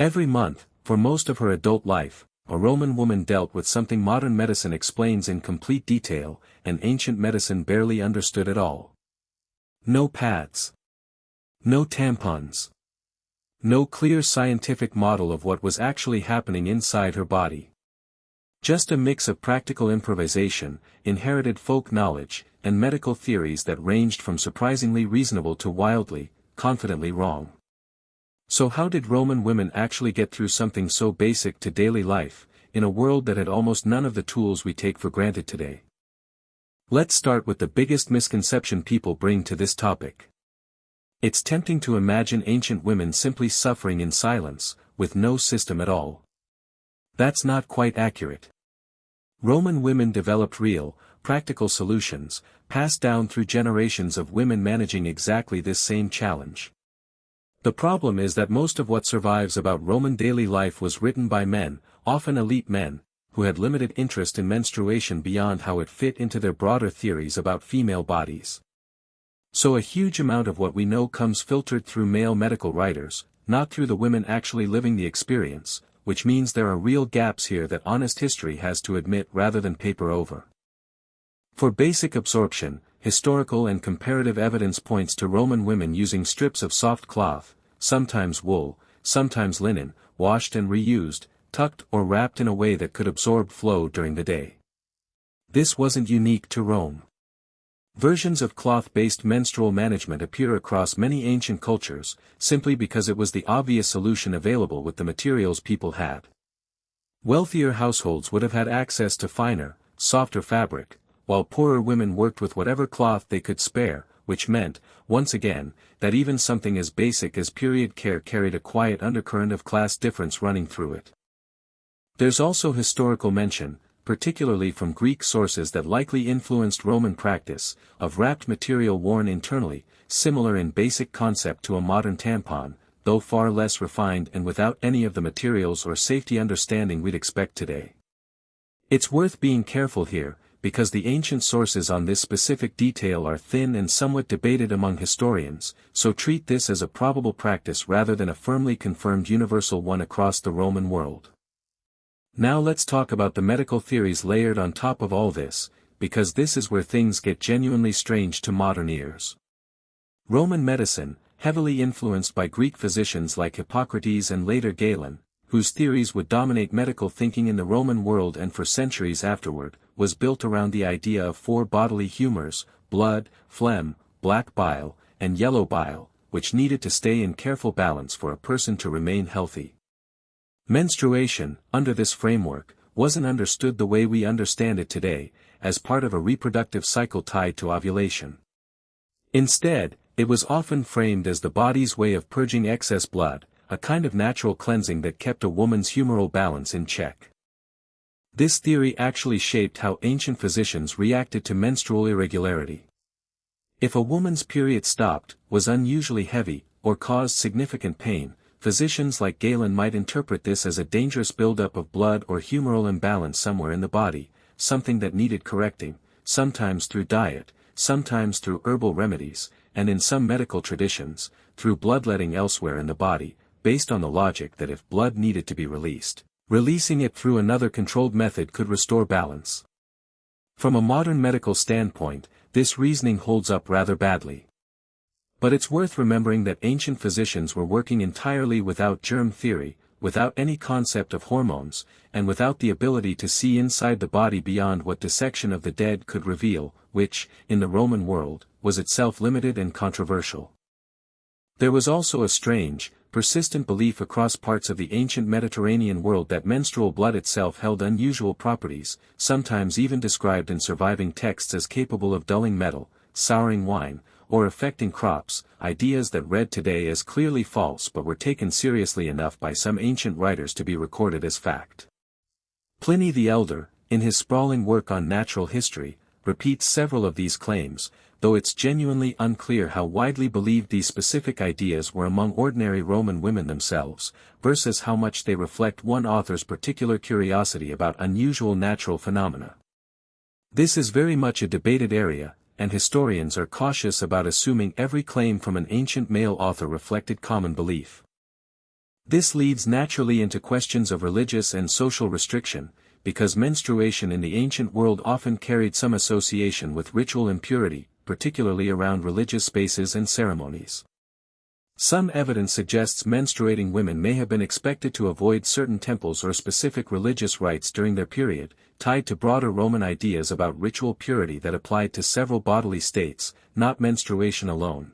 Every month, for most of her adult life, a Roman woman dealt with something modern medicine explains in complete detail, and ancient medicine barely understood at all. No pads. No tampons. No clear scientific model of what was actually happening inside her body. Just a mix of practical improvisation, inherited folk knowledge, and medical theories that ranged from surprisingly reasonable to wildly, confidently wrong. So how did Roman women actually get through something so basic to daily life, in a world that had almost none of the tools we take for granted today? Let's start with the biggest misconception people bring to this topic. It's tempting to imagine ancient women simply suffering in silence, with no system at all. That's not quite accurate. Roman women developed real, practical solutions, passed down through generations of women managing exactly this same challenge. The problem is that most of what survives about Roman daily life was written by men, often elite men, who had limited interest in menstruation beyond how it fit into their broader theories about female bodies. So a huge amount of what we know comes filtered through male medical writers, not through the women actually living the experience, which means there are real gaps here that honest history has to admit rather than paper over. For basic absorption, historical and comparative evidence points to Roman women using strips of soft cloth, sometimes wool, sometimes linen, washed and reused, tucked or wrapped in a way that could absorb flow during the day. This wasn't unique to Rome. Versions of cloth-based menstrual management appear across many ancient cultures, simply because it was the obvious solution available with the materials people had. Wealthier households would have had access to finer, softer fabric, while poorer women worked with whatever cloth they could spare, which meant, once again, that even something as basic as period care carried a quiet undercurrent of class difference running through it. There's also historical mention, particularly from Greek sources that likely influenced Roman practice, of wrapped material worn internally, similar in basic concept to a modern tampon, though far less refined and without any of the materials or safety understanding we'd expect today. It's worth being careful here, because the ancient sources on this specific detail are thin and somewhat debated among historians, so treat this as a probable practice rather than a firmly confirmed universal one across the Roman world. Now let's talk about the medical theories layered on top of all this, because this is where things get genuinely strange to modern ears. Roman medicine, heavily influenced by Greek physicians like Hippocrates and later Galen, whose theories would dominate medical thinking in the Roman world and for centuries afterward, was built around the idea of four bodily humors: blood, phlegm, black bile, and yellow bile, which needed to stay in careful balance for a person to remain healthy. Menstruation, under this framework, wasn't understood the way we understand it today, as part of a reproductive cycle tied to ovulation. Instead, it was often framed as the body's way of purging excess blood, a kind of natural cleansing that kept a woman's humoral balance in check. This theory actually shaped how ancient physicians reacted to menstrual irregularity. If a woman's period stopped, was unusually heavy, or caused significant pain, physicians like Galen might interpret this as a dangerous buildup of blood or humoral imbalance somewhere in the body, something that needed correcting, sometimes through diet, sometimes through herbal remedies, and in some medical traditions, through bloodletting elsewhere in the body, based on the logic that if blood needed to be released, releasing it through another controlled method could restore balance. From a modern medical standpoint, this reasoning holds up rather badly. But it's worth remembering that ancient physicians were working entirely without germ theory, without any concept of hormones, and without the ability to see inside the body beyond what dissection of the dead could reveal, which, in the Roman world, was itself limited and controversial. There was also a strange, persistent belief across parts of the ancient Mediterranean world that menstrual blood itself held unusual properties, sometimes even described in surviving texts as capable of dulling metal, souring wine, or affecting crops, ideas that read today as clearly false but were taken seriously enough by some ancient writers to be recorded as fact. Pliny the Elder, in his sprawling work on natural history, repeats several of these claims, though it's genuinely unclear how widely believed these specific ideas were among ordinary Roman women themselves, versus how much they reflect one author's particular curiosity about unusual natural phenomena. This is very much a debated area, and historians are cautious about assuming every claim from an ancient male author reflected common belief. This leads naturally into questions of religious and social restriction, because menstruation in the ancient world often carried some association with ritual impurity, particularly around religious spaces and ceremonies. Some evidence suggests menstruating women may have been expected to avoid certain temples or specific religious rites during their period, tied to broader Roman ideas about ritual purity that applied to several bodily states, not menstruation alone.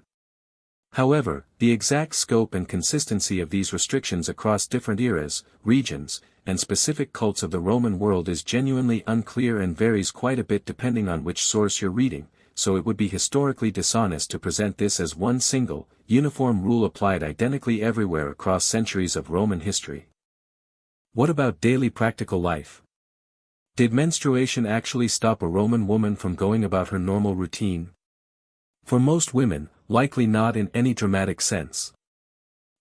However, the exact scope and consistency of these restrictions across different eras, regions, and specific cults of the Roman world is genuinely unclear and varies quite a bit depending on which source you're reading, so it would be historically dishonest to present this as one single, uniform rule applied identically everywhere across centuries of Roman history. What about daily practical life? Did menstruation actually stop a Roman woman from going about her normal routine? For most women, likely not in any dramatic sense.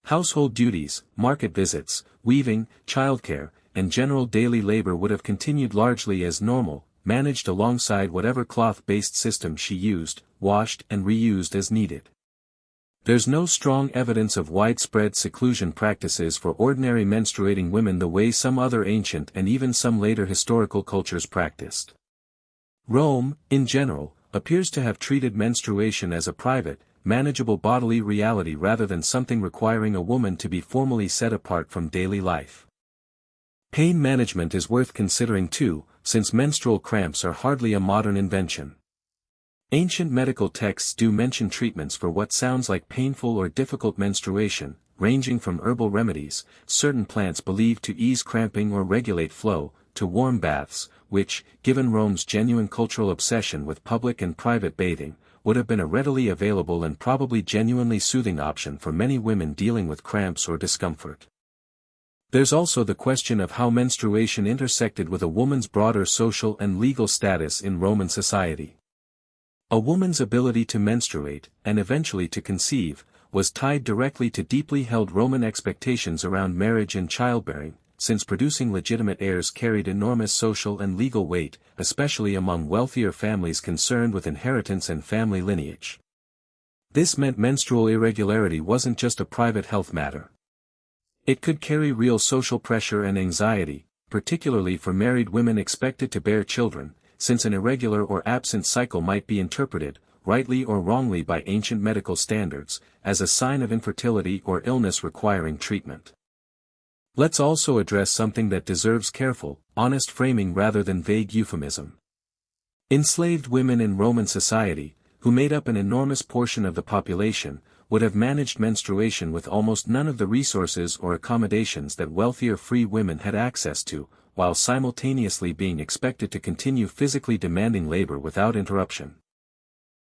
Household duties, market visits, weaving, childcare, and general daily labor would have continued largely as normal, managed alongside whatever cloth-based system she used, washed and reused as needed. There's no strong evidence of widespread seclusion practices for ordinary menstruating women the way some other ancient and even some later historical cultures practiced. Rome, in general, appears to have treated menstruation as a private, manageable bodily reality rather than something requiring a woman to be formally set apart from daily life. Pain management is worth considering too, since menstrual cramps are hardly a modern invention. Ancient medical texts do mention treatments for what sounds like painful or difficult menstruation, ranging from herbal remedies, certain plants believed to ease cramping or regulate flow, to warm baths, which, given Rome's genuine cultural obsession with public and private bathing, would have been a readily available and probably genuinely soothing option for many women dealing with cramps or discomfort. There's also the question of how menstruation intersected with a woman's broader social and legal status in Roman society. A woman's ability to menstruate, and eventually to conceive, was tied directly to deeply held Roman expectations around marriage and childbearing, since producing legitimate heirs carried enormous social and legal weight, especially among wealthier families concerned with inheritance and family lineage. This meant menstrual irregularity wasn't just a private health matter. It could carry real social pressure and anxiety, particularly for married women expected to bear children, since an irregular or absent cycle might be interpreted, rightly or wrongly by ancient medical standards, as a sign of infertility or illness requiring treatment. Let's also address something that deserves careful, honest framing rather than vague euphemism. Enslaved women in Roman society, who made up an enormous portion of the population, would have managed menstruation with almost none of the resources or accommodations that wealthier free women had access to, while simultaneously being expected to continue physically demanding labor without interruption.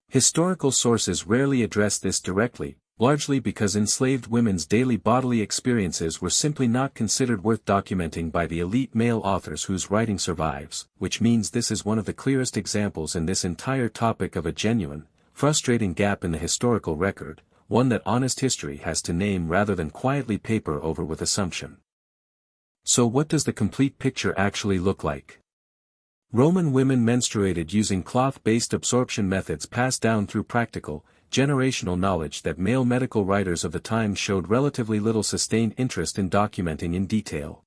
Historical sources rarely address this directly, largely because enslaved women's daily bodily experiences were simply not considered worth documenting by the elite male authors whose writing survives, which means this is one of the clearest examples in this entire topic of a genuine, frustrating gap in the historical record, one that honest history has to name rather than quietly paper over with assumption. So what does the complete picture actually look like? Roman women menstruated using cloth-based absorption methods passed down through practical, generational knowledge that male medical writers of the time showed relatively little sustained interest in documenting in detail.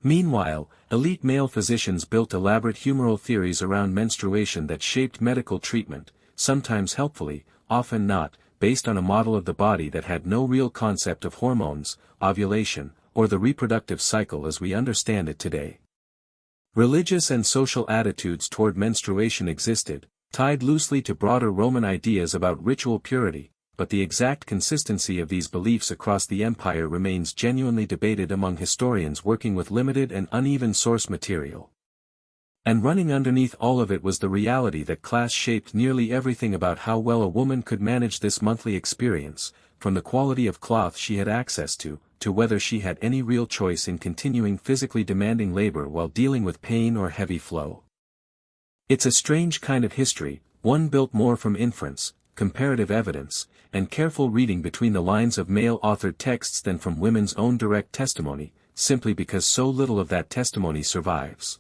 Meanwhile, elite male physicians built elaborate humoral theories around menstruation that shaped medical treatment, sometimes helpfully, often not, based on a model of the body that had no real concept of hormones, ovulation, or the reproductive cycle as we understand it today. Religious and social attitudes toward menstruation existed, tied loosely to broader Roman ideas about ritual purity, but the exact consistency of these beliefs across the empire remains genuinely debated among historians working with limited and uneven source material. And running underneath all of it was the reality that class shaped nearly everything about how well a woman could manage this monthly experience, from the quality of cloth she had access to whether she had any real choice in continuing physically demanding labor while dealing with pain or heavy flow. It's a strange kind of history, one built more from inference, comparative evidence, and careful reading between the lines of male-authored texts than from women's own direct testimony, simply because so little of that testimony survives.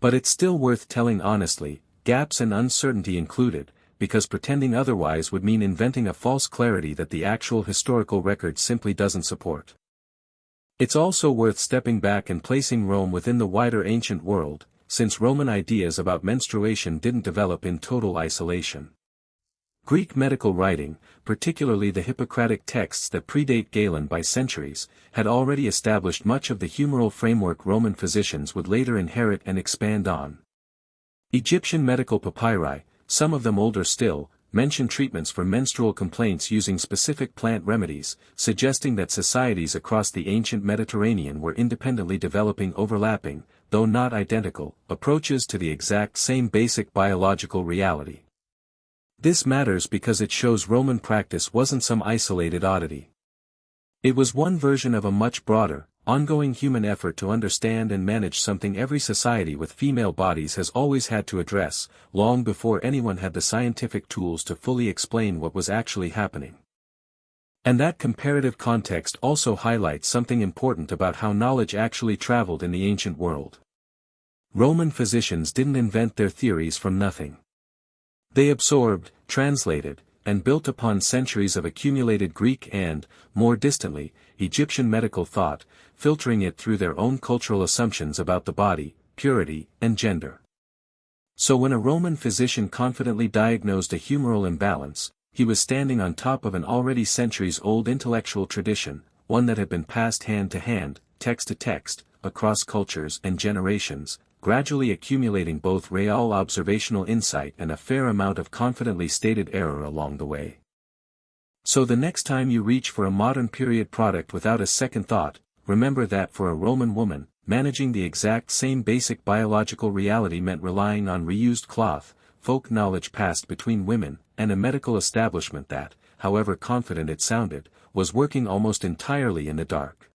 But it's still worth telling honestly, gaps and uncertainty included, because pretending otherwise would mean inventing a false clarity that the actual historical record simply doesn't support. It's also worth stepping back and placing Rome within the wider ancient world, since Roman ideas about menstruation didn't develop in total isolation. Greek medical writing, particularly the Hippocratic texts that predate Galen by centuries, had already established much of the humoral framework Roman physicians would later inherit and expand on. Egyptian medical papyri, some of them older still, mention treatments for menstrual complaints using specific plant remedies, suggesting that societies across the ancient Mediterranean were independently developing overlapping, though not identical, approaches to the exact same basic biological reality. This matters because it shows Roman practice wasn't some isolated oddity. It was one version of a much broader, ongoing human effort to understand and manage something every society with female bodies has always had to address, long before anyone had the scientific tools to fully explain what was actually happening. And that comparative context also highlights something important about how knowledge actually traveled in the ancient world. Roman physicians didn't invent their theories from nothing. They absorbed, translated, and built upon centuries of accumulated Greek and, more distantly, Egyptian medical thought, filtering it through their own cultural assumptions about the body, purity, and gender. So when a Roman physician confidently diagnosed a humoral imbalance, he was standing on top of an already centuries-old intellectual tradition, one that had been passed hand to hand, text to text, across cultures and generations, gradually accumulating both real observational insight and a fair amount of confidently stated error along the way. So the next time you reach for a modern period product without a second thought, remember that for a Roman woman, managing the exact same basic biological reality meant relying on reused cloth, folk knowledge passed between women, and a medical establishment that, however confident it sounded, was working almost entirely in the dark.